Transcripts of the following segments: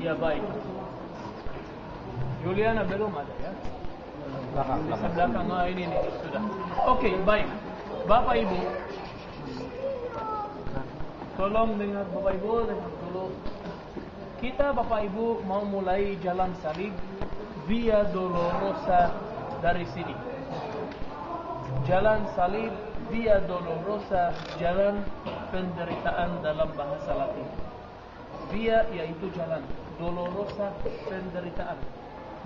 Ya baik. Juliana belum ada ya? Di belakang. Ini sudah. Oke, baik. Bapak Ibu, tolong dengar Bapak Ibu, dengar dulu. Kita Bapak Ibu mau mulai jalan salib Via Dolorosa dari sini. Jalan salib Via Dolorosa, jalan penderitaan dalam bahasa Latin. Via yaitu jalan, Dolorosa penderitaan.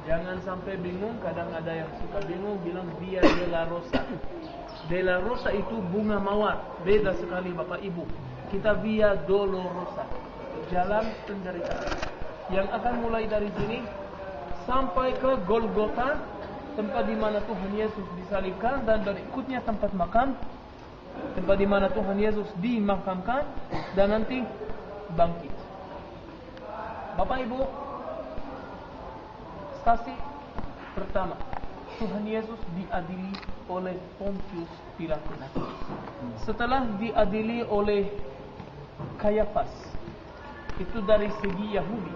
Jangan sampai bingung, kadang ada yang suka bingung bilang Via della Rosa. Della Rosa itu bunga mawar, beda sekali Bapak Ibu. Kita Via Dolorosa, jalan penderitaan, yang akan mulai dari sini sampai ke Golgota, tempat di mana Tuhan Yesus disalibkan, dan berikutnya tempat makam, tempat di mana Tuhan Yesus dimakamkan dan nanti bangkit. Bapak Ibu, stasi pertama, Tuhan Yesus diadili oleh Pontius Pilatus. Setelah diadili oleh Kayafas, itu dari segi Yahudi.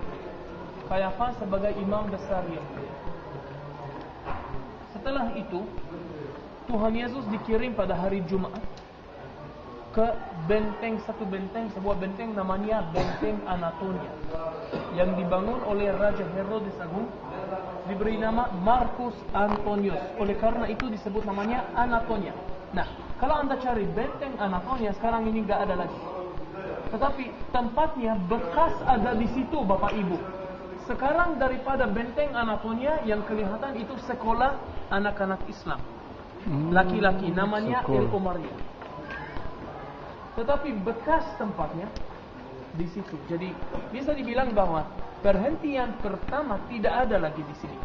Kayafas sebagai imam besar Yahudi. Setelah itu, Tuhan Yesus dikirim pada hari Jumat ke satu benteng, sebuah benteng namanya Benteng Anatolia, yang dibangun oleh Raja Herodes Agung, diberi nama Marcus Antonius. Oleh karena itu disebut namanya Anatolia. Nah, kalau Anda cari Benteng Anatolia, sekarang ini nggak ada lagi. Tetapi tempatnya bekas ada di situ Bapak Ibu. Sekarang daripada Benteng Anatolia yang kelihatan itu sekolah anak-anak Islam, laki-laki, namanya El Omaria. Tetapi bekas tempatnya di situ. Jadi bisa dibilang bahwa perhentian pertama tidak ada lagi di sini.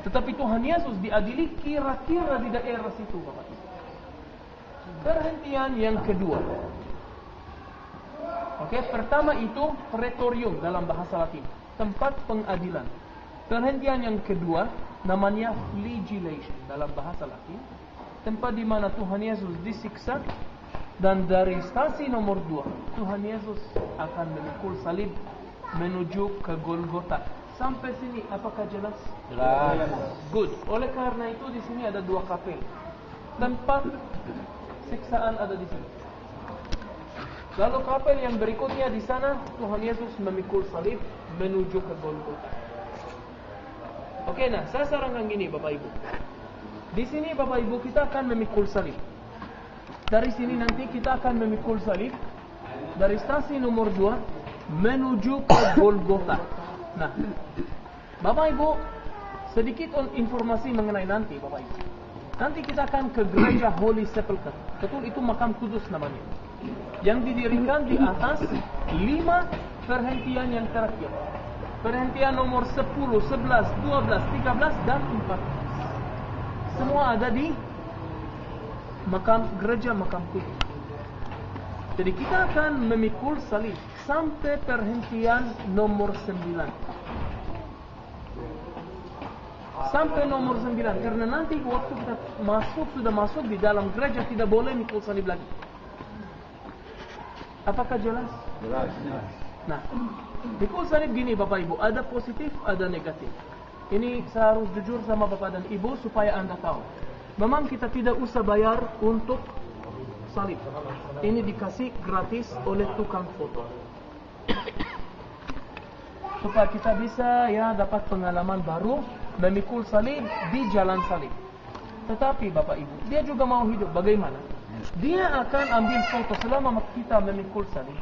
Tetapi Tuhan Yesus diadili kira-kira di daerah situ Bapak Ibu. Perhentian yang kedua. Oke, pertama itu pretorium dalam bahasa Latin, tempat pengadilan. Perhentian yang kedua namanya flagellation dalam bahasa Latin, tempat di mana Tuhan Yesus disiksa. Dan dari stasi nomor 2, Tuhan Yesus akan memikul salib menuju ke Golgota. Sampai sini apakah jelas? Jelas. Good. Oleh karena itu di sini ada 2 kapel. Tempat siksaan ada di sini. Lalu kapel yang berikutnya di sana Tuhan Yesus memikul salib menuju ke Golgota. Oke, nah saya sarankan gini Bapak Ibu. Di sini Bapak Ibu kita akan memikul salib. Dari sini nanti kita akan memikul salib dari stasi nomor 2 menuju ke Golgota. Nah, Bapak Ibu, sedikit informasi mengenai nanti Bapak Ibu. Nanti kita akan ke gereja Holy Sepulchre. Betul, itu makam kudus namanya. Yang didirikan di atas 5 perhentian yang terakhir. Perhentian nomor 10, 11, 12, 13, dan 14. Semua ada di gereja makam kudus. Jadi kita akan memikul salib sampai perhentian nomor 9. Sampai nomor 9, karena nanti waktu kita sudah masuk di dalam gereja tidak boleh mikul salib lagi. Apakah jelas? Jelas. Nah, mikul salib gini Bapak Ibu, ada positif, ada negatif. Ini saya harus jujur sama Bapak dan Ibu supaya Anda tahu. Memang kita tidak usah bayar untuk salib. Ini dikasih gratis oleh tukang foto. Supaya kita bisa dapat pengalaman baru memikul salib di jalan salib. Tetapi Bapak Ibu, dia juga mau hidup. Bagaimana? Dia akan ambil foto selama kita memikul salib.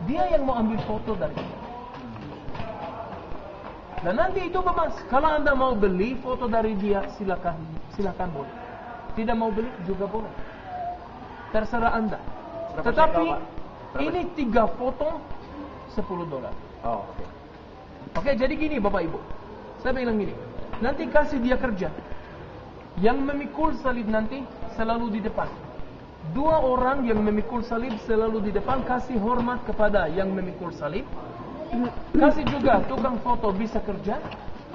Dia yang mau ambil foto dari kita. Dan nanti itu bebas. Kalau Anda mau beli foto dari dia, silakan boleh. Tidak mau beli juga boleh. Terserah Anda. Tetapi ini 3 foto $10. Oh, oke. Oke, jadi gini Bapak Ibu. Saya bilang gini. Nanti kasih dia kerja. Yang memikul salib nanti selalu di depan. 2 orang yang memikul salib selalu di depan, kasih hormat kepada yang memikul salib. Kasih juga tukang foto bisa kerja.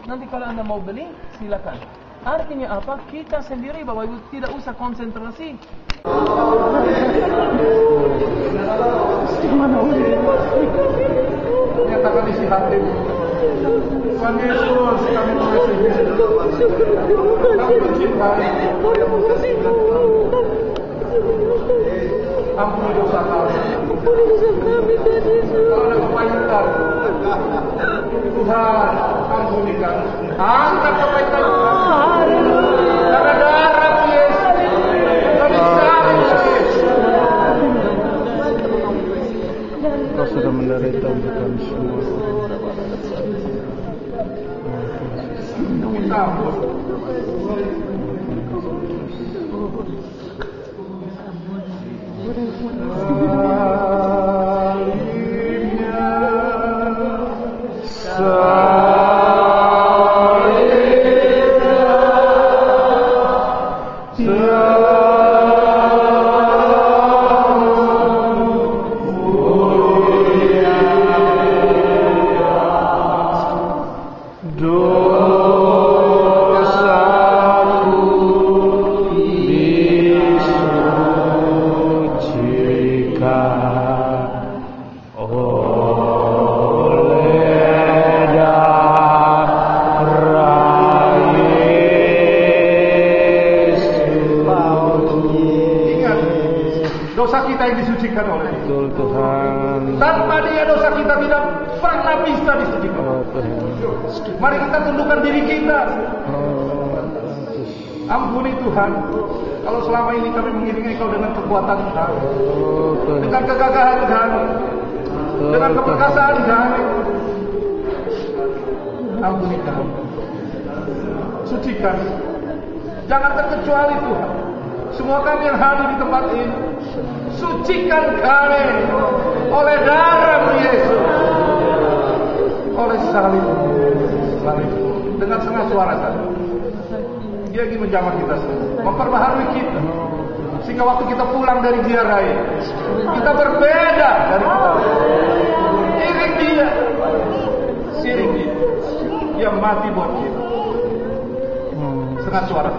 Nanti kalau Anda mau beli, silakan. Artinya apa? Kita sendiri Bapak Ibu tidak usah konsentrasi. Nyatakan isi hati. Tuhan Yesus, kami mengasihi. Kami mencintai. Ampuni dosa kami. Kalau ada kepaitan, Tuhan ampuni kami. Angkat kepaitan kami. Karena darah Yesus, kami saling Yesus. Kau sudah menderita untuk kami semua. Kita ampun. Dosa kita yang disucikan oleh Betul Tuhan. Tanpa Dia dosa kita tidak pernah bisa disucikan. Oh Tuhan. Mari kita tundukkan diri kita. Ampuni Tuhan. Kalau selama ini kami mengiringi Kau dengan kekuatan kami, dengan kegagahan kami, dengan keperkasaan kami. Ampuni kami. Sucikan. Jangan terkecuali Tuhan. Semua kami yang hadir di tempat ini, sucikan kami oleh darah Yesus, oleh salib, dengan setengah suara tadi. Dia ingin menjamah kita semua, memperbaharui kita, sehingga waktu kita pulang dari ziarah ini, kita berbeda dari kita. Iring Dia, siring Dia, Dia mati buat kita. Setengah suara,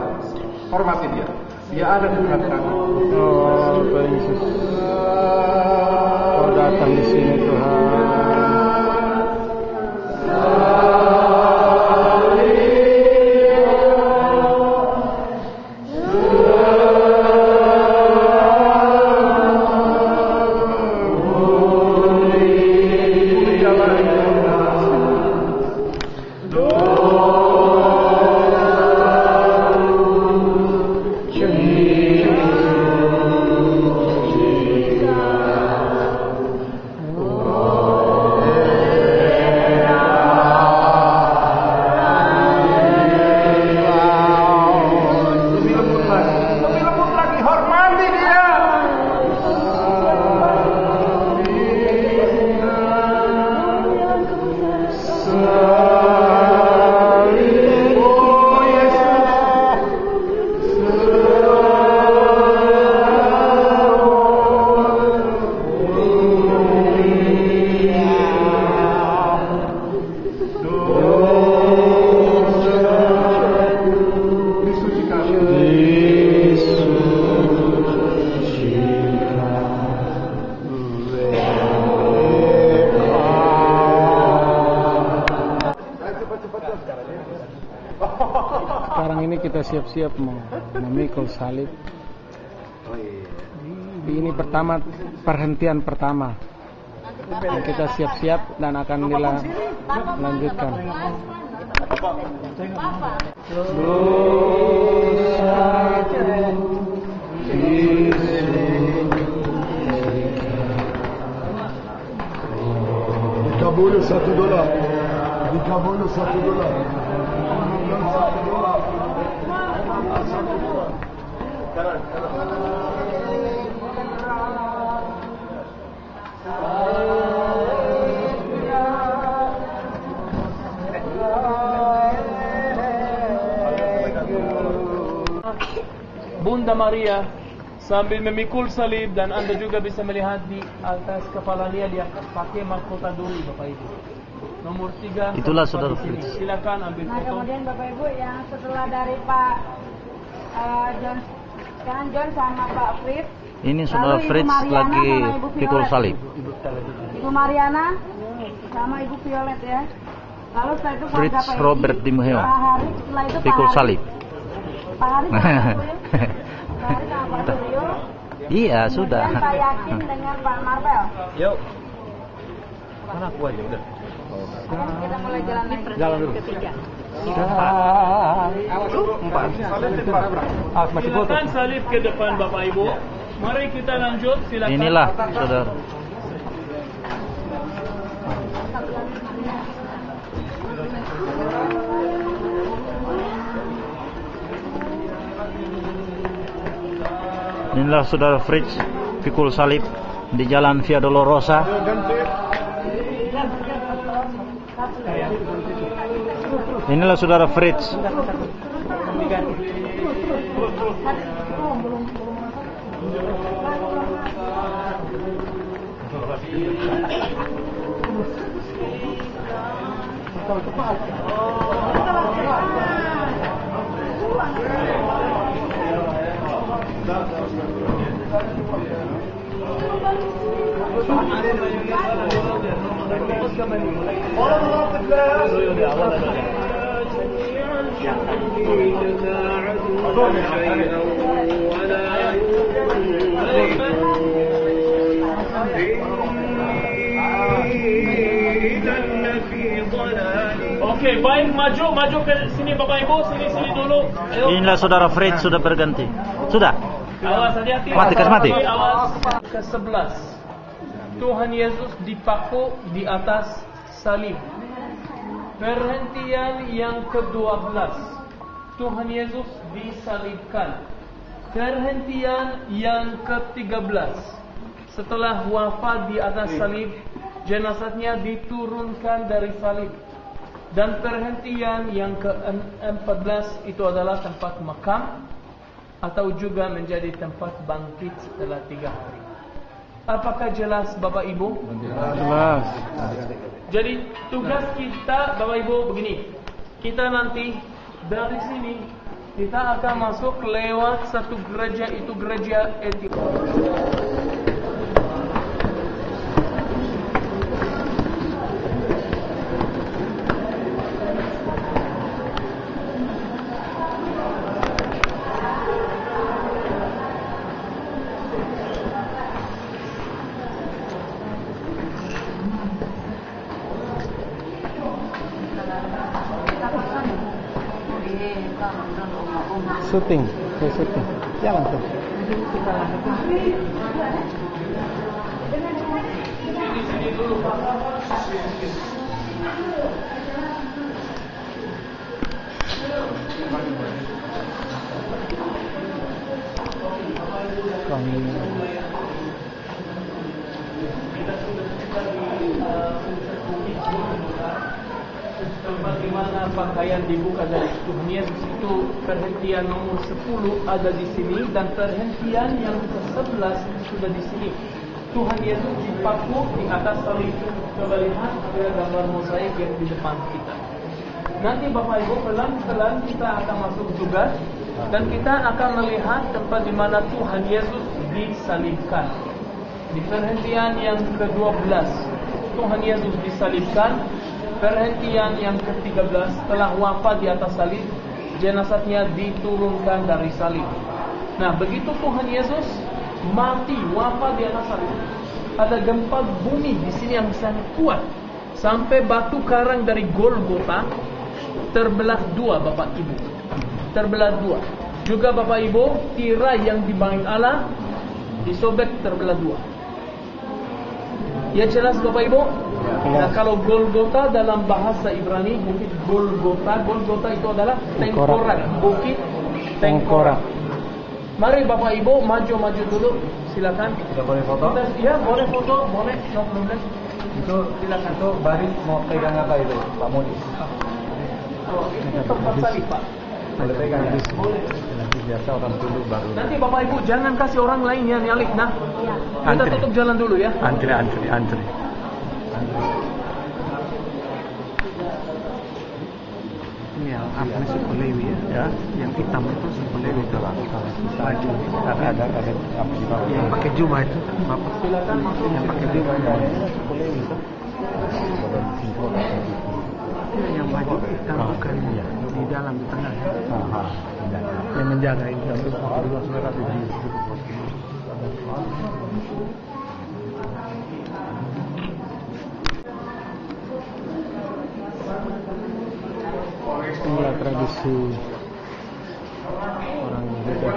hormati Dia. Dia ada di dekat kami. Oh Tuhan Yesus, Kau datang di sini Tuhan. Sekarang ini kita siap-siap memikul salib. Ini pertama, perhentian pertama. Dan kita siap-siap dan akan dilanjutkan. Dikabulkan $1. Dikabulkan $1. Bunda Maria sambil memikul salib, dan Anda juga bisa melihat di atas kepalanya dia pakai mahkota duri Bapak Ibu. nomor 3. Itulah saudara Fritz. Silakan ambil Nah, foto. kemudian Bapak Ibu yang setelah dari Pak John, sekarang John sama Pak Fritz. Ini saudara Lalu Ibu Fritz Mariana lagi sama Ibu pikul Violet. salib. Ibu Mariana sama Ibu Violet ya. Lalu setelah itu Fritz keluarga PNI, Robert Dimaheo. Pak Hari, setelah itu Pikul Pak Hari. salib. Pak Hari sama Pak Suryo. Pak Hari sama Pak Suryo. Iya, sudah. Kemudian Pak Yakin dengan Pak Marvel. Yuk. Mana aku aja udah. Kita mulai jalan lagi. Jalan dulu. Ketiga. Empat. Silakan salib ke depan Bapak Ibu. Mari kita lanjut. Silakan. Inilah saudara. Inilah saudara Fritz pikul salib di jalan Via Dolorosa. Inilah saudara Fritz. Oke, baik, maju ke sini Bapak Ibu, sini dulu. Ayo. Inilah saudara Fritz sudah berganti. Sudah. Awas, hati-hati. Mati, kasih mati. Awas. Ke-11. Tuhan Yesus dipaku di atas salib. Perhentian yang ke-12. Tuhan Yesus disalibkan. Perhentian yang ke-13. Setelah wafat di atas salib, jenazahnya diturunkan dari salib. Dan perhentian yang ke-14 itu adalah tempat makam atau juga menjadi tempat bangkit setelah 3 hari. Apakah jelas Bapak Ibu? Jelas. Jadi tugas kita Bapak Ibu begini. Kita nanti dari sini kita akan masuk lewat satu gereja, itu gereja Etiopia. Syuting, saya syuting. Jalan tuh. Tempat di mana pakaian dibuka dari Tuhan Yesus itu perhentian nomor 10 ada di sini dan perhentian yang ke-11 sudah di sini. Tuhan Yesus dipaku di atas salib. Coba lihat ada gambar mosaik yang di depan kita. Nanti Bapak Ibu pelan-pelan kita akan masuk juga dan kita akan melihat tempat di mana Tuhan Yesus disalibkan. Di perhentian yang ke-12 Tuhan Yesus disalibkan. Perhentian yang ke-13 setelah wafat di atas salib, jenazahnya diturunkan dari salib. Nah, begitu Tuhan Yesus mati, wafat di atas salib, ada gempa bumi di sini yang sangat kuat. Sampai batu karang dari Golgota terbelah dua Bapak Ibu. Terbelah dua. Juga Bapak Ibu, tirai yang di bait Allah disobek terbelah dua. Ya jelas Bapak Ibu? Nah, kalau Golgota dalam bahasa Ibrani, bukit Golgota itu adalah tengkorak, bukit tengkorak. Mari Bapak Ibu maju dulu, silakan. Sudah boleh foto? Ya boleh foto, boleh, no problem. Itu silakan tuh baris mau pegang apa itu Pak Modi? Oh, itu tempat salib Pak. Boleh pegang ya? Boleh. Nanti biasa orang dulu baru. Nanti Bapak Ibu jangan kasih orang lain yang nyalip. Nah, kita Antri. tutup jalan dulu ya. Antri. yang apa suku Lewi ya? Yang hitam itu suku Lewi itu baju. Ada apa di bawah? Yang pakai jubah itu kan bapak. Yang pakai jubah suku Lewi itu. Yang baju hitam bukan ya, di dalam di tengah ya. Yang menjaga itu. Inilah tradisi orang Buddha.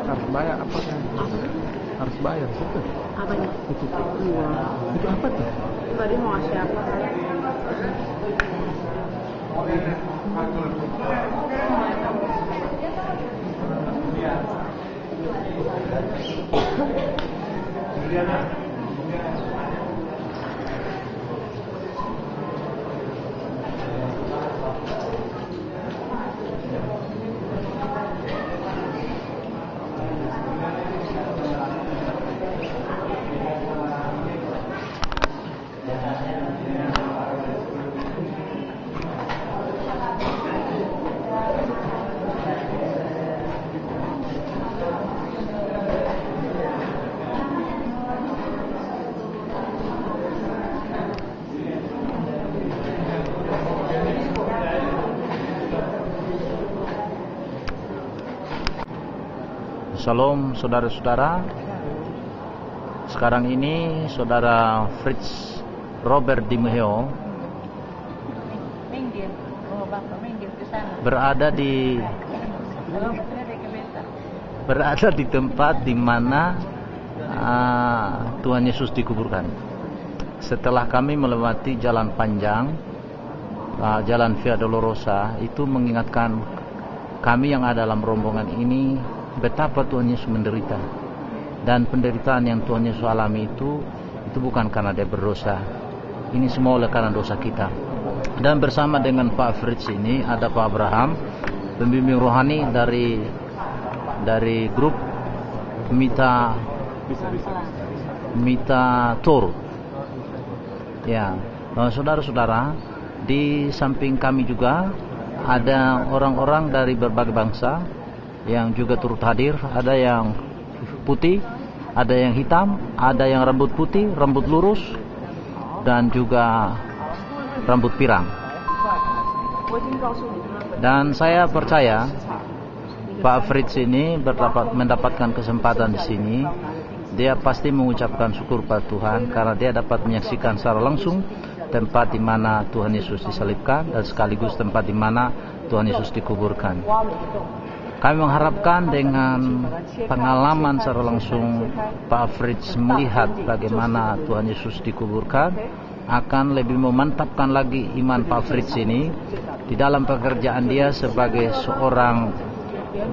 Harus bayar apa kan? Harus bayar itu. Apanya? Itu apa tuh? Tadi mau ngasih apa? Shalom saudara-saudara. Sekarang ini saudara Fritz Robert Dimeo berada di tempat di mana Tuhan Yesus dikuburkan. Setelah kami melewati jalan panjang, jalan Via Dolorosa, itu mengingatkan kami yang ada dalam rombongan ini betapa Tuhan Yesus menderita. Dan penderitaan yang Tuhan Yesus alami itu bukan karena dia berdosa. Ini semua oleh karena dosa kita. Dan bersama dengan Pak Fritz ini ada Pak Abraham, pembimbing rohani dari grup Mita Tor. Ya, saudara-saudara, di samping kami juga ada orang-orang dari berbagai bangsa yang juga turut hadir. Ada yang putih, ada yang hitam, ada yang rambut putih, rambut lurus, dan juga rambut pirang. Dan saya percaya Pak Fritz ini mendapatkan kesempatan di sini. Dia pasti mengucapkan syukur pada Tuhan karena dia dapat menyaksikan secara langsung tempat di mana Tuhan Yesus disalibkan dan sekaligus tempat di mana Tuhan Yesus dikuburkan. Kami mengharapkan dengan pengalaman secara langsung Pak Fritz melihat bagaimana Tuhan Yesus dikuburkan akan lebih memantapkan lagi iman Pak Fritz ini di dalam pekerjaan dia sebagai seorang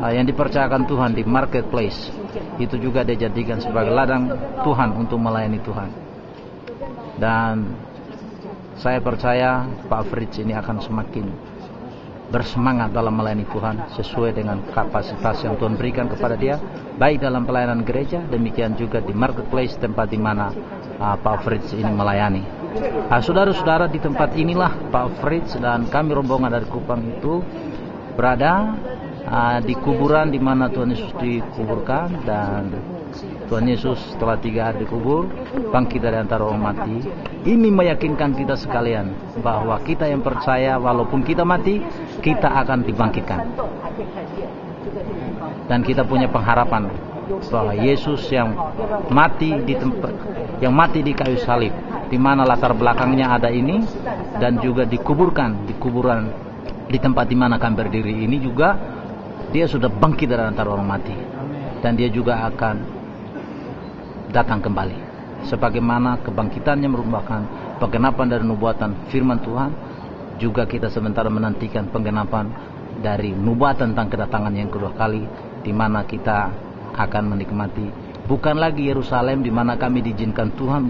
yang dipercayakan Tuhan di marketplace. Itu juga dia jadikan sebagai ladang Tuhan untuk melayani Tuhan. Dan saya percaya Pak Fritz ini akan semakin bersemangat dalam melayani Tuhan sesuai dengan kapasitas yang Tuhan berikan kepada dia, baik dalam pelayanan gereja, demikian juga di marketplace, tempat di mana Pak Fritz ini melayani. Saudara-saudara, di tempat inilah Pak Fritz dan kami rombongan dari Kupang itu berada di kuburan di mana Tuhan Yesus dikuburkan. Dan Tuhan Yesus setelah 3 hari dikubur, bangkit dari antara orang mati. Ini meyakinkan kita sekalian bahwa kita yang percaya walaupun kita mati, kita akan dibangkitkan. Dan kita punya pengharapan bahwa Yesus yang mati di tempat, yang mati di kayu salib, di mana latar belakangnya ada ini, dan juga dikuburkan di kuburan di tempat di mana kami berdiri ini juga, dia sudah bangkit dari antara orang mati. Dan dia juga akan datang kembali. Sebagaimana kebangkitannya merupakan penggenapan dari nubuatan firman Tuhan, juga kita sementara menantikan penggenapan dari nubuatan tentang kedatangan yang kedua kali, di mana kita akan menikmati bukan lagi Yerusalem di mana kami diizinkan Tuhan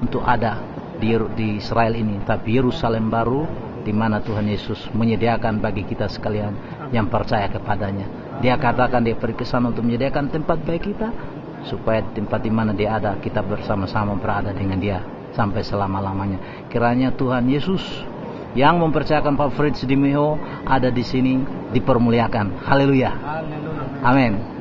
untuk ada di Israel ini, tapi Yerusalem baru di mana Tuhan Yesus menyediakan bagi kita sekalian yang percaya kepadanya. Dia katakan dia pergi ke sana untuk menyediakan tempat bagi kita, supaya tempat di mana dia ada, kita bersama-sama berada dengan dia sampai selama-lamanya. Kiranya Tuhan Yesus yang mempercayakan Pak Fritz di Miho ada di sini dipermuliakan. Haleluya. Amin.